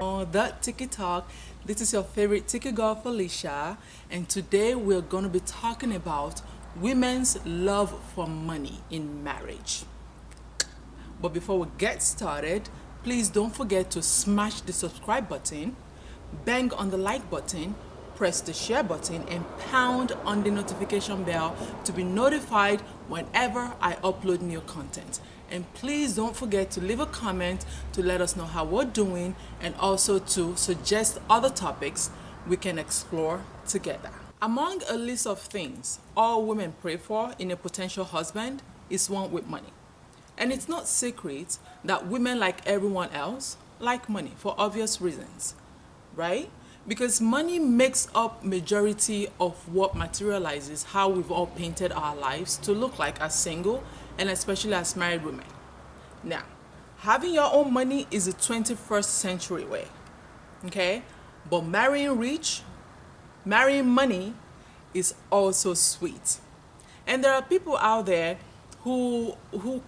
The Tiki-Talk. This is your favorite Tiki girl, Felicia, and today we're going to be talking about women's love for money in marriage. But before we get started, please don't forget to smash the subscribe button, bang on the like button, press the share button, and pound on the notification bell to be notified whenever I upload new content. And please don't forget to leave a comment to let us know how we're doing and also to suggest other topics we can explore together. Among a list of things all women pray for in a potential husband is one with money. And it's not secret that women, like everyone else, like money for obvious reasons, right? Because money makes up majority of what materializes how we've all painted our lives to look like as single and especially as married women. Now, having your own money is a 21st century way, okay? But marrying rich, marrying money is also sweet. And there are people out there who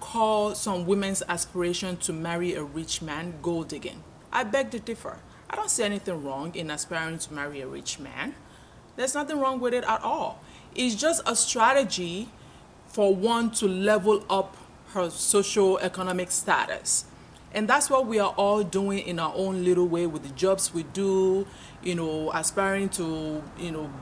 call some women's aspiration to marry a rich man gold digging. I beg to differ. I don't see anything wrong in aspiring to marry a rich man. There's nothing wrong with it at all. It's just a strategy for one to level up her socio-economic status. And that's what we are all doing in our own little way with the jobs we do, aspiring to,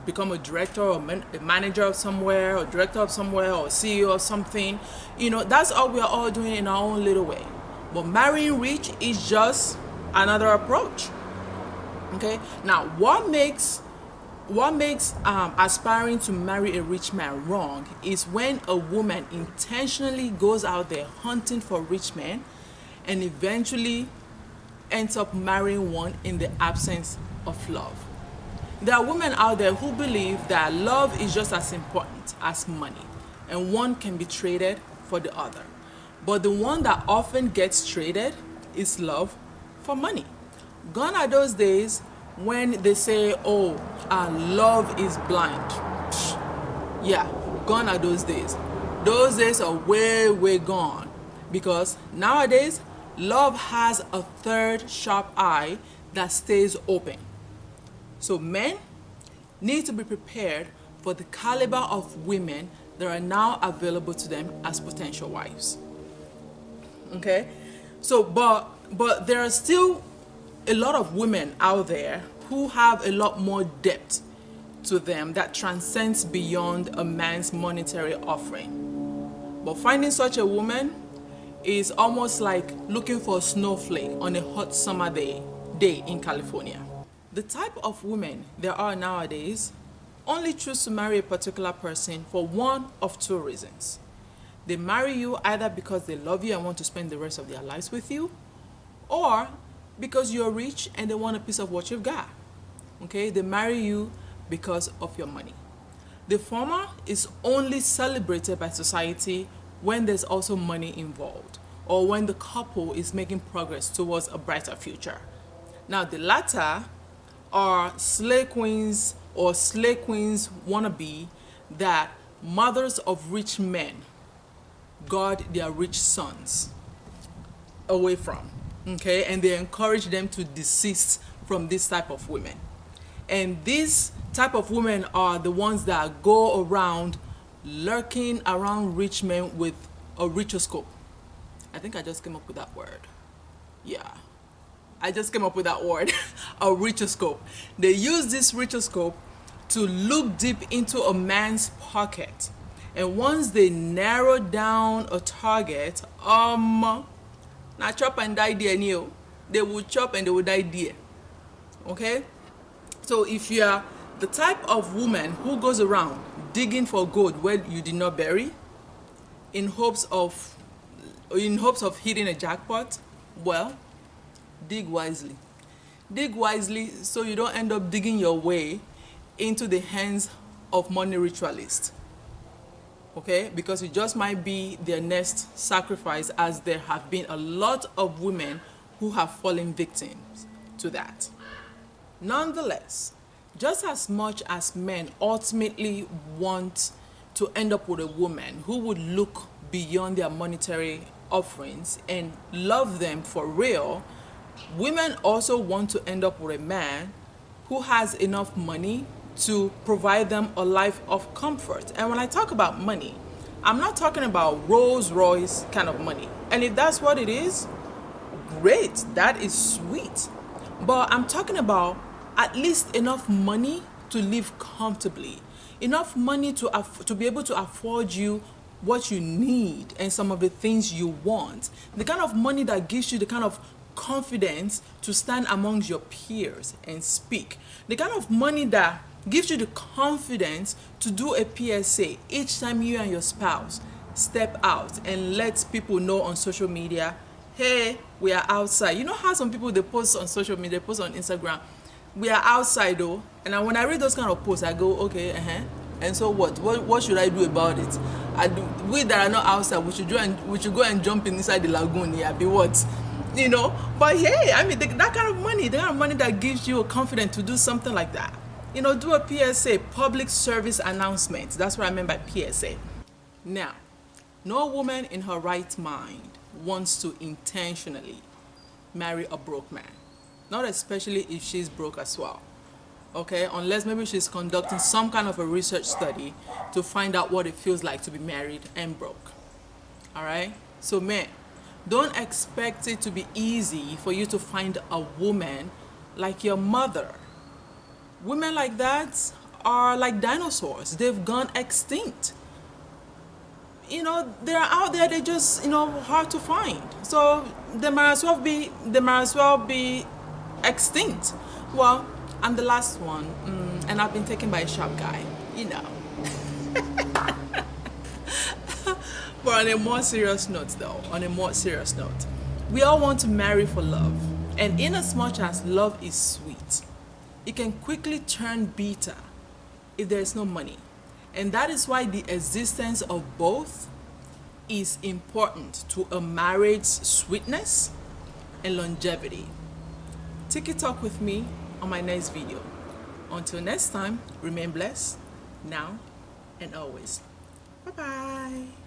become a director or a manager of somewhere, or director of somewhere, or CEO of something. That's all we are all doing in our own little way. But marrying rich is just another approach. Okay? Now, what makes aspiring to marry a rich man wrong is when a woman intentionally goes out there hunting for rich men and eventually ends up marrying one in the absence of love. There are women out there who believe that love is just as important as money and one can be traded for the other. But the one that often gets traded is love for money. Gone are those days when they say, love is blind. Yeah, gone are those days. Those days are way, way gone. Because nowadays, love has a third sharp eye that stays open. So men need to be prepared for the caliber of women that are now available to them as potential wives. Okay? So, but there are still a lot of women out there who have a lot more depth to them that transcends beyond a man's monetary offering. But finding such a woman is almost like looking for a snowflake on a hot summer day in California. The type of women there are nowadays only choose to marry a particular person for one of two reasons. They marry you either because they love you and want to spend the rest of their lives with you, or because you're rich and they want a piece of what you've got. Okay, they marry you because of your money. The former is only celebrated by society when there's also money involved, or when the couple is making progress towards a brighter future. Now, the latter are slay queens or slay queens wannabe that mothers of rich men guard their rich sons away from. Okay, and they encourage them to desist from this type of women. And these type of women are the ones that go around lurking around rich men with a rituoscope. I think I just came up with that word. Yeah, I just came up with that word, a rituoscope. They use this rituoscope to look deep into a man's pocket. And once they narrow down a target, now chop and die there, they will chop and they will die there. Okay? So if you are the type of woman who goes around digging for gold where you did not bury, in hopes of hitting a jackpot, well, dig wisely. Dig wisely so you don't end up digging your way into the hands of money ritualists. Okay, because it just might be their next sacrifice, as there have been a lot of women who have fallen victims to that. Nonetheless, just as much as men ultimately want to end up with a woman who would look beyond their monetary offerings and love them for real, Women also want to end up with a man who has enough money to provide them a life of comfort. And when I talk about money, I'm not talking about Rolls Royce kind of money. And if that's what it is, great, that is sweet. But I'm talking about at least enough money to live comfortably, enough money to be able to afford you what you need and some of the things you want. The kind of money that gives you the kind of confidence to stand amongst your peers and speak. The kind of money that gives you the confidence to do a PSA each time you and your spouse step out and let people know on social media, hey, we are outside. You know how some people, they post on social media, they post on Instagram, we are outside though. And when I read those kind of posts, I go, okay, and so what should I do about it? We that are not outside, we should go and jump inside the lagoon. Yeah, be what? You know, but hey, I mean, that kind of money, that gives you a confidence to do something like that. You know, do a PSA, public service announcement. That's what I meant by PSA. Now, no woman in her right mind wants to intentionally marry a broke man. Not especially if she's broke as well. Okay, unless maybe she's conducting some kind of a research study to find out what it feels like to be married and broke. All right, so men, don't expect it to be easy for you to find a woman like your mother. Women like that are like dinosaurs. They've gone extinct. You know, they're out there, they're just, hard to find. So they might as well be extinct. Well, I'm the last one, and I've been taken by a sharp guy, But on a more serious note, we all want to marry for love. And in as much as love is sweet, it can quickly turn bitter if there is no money. And that is why the existence of both is important to a marriage's sweetness and longevity. Tiki-Talk with me on my next video. Until next time, remain blessed, now and always. Bye-bye.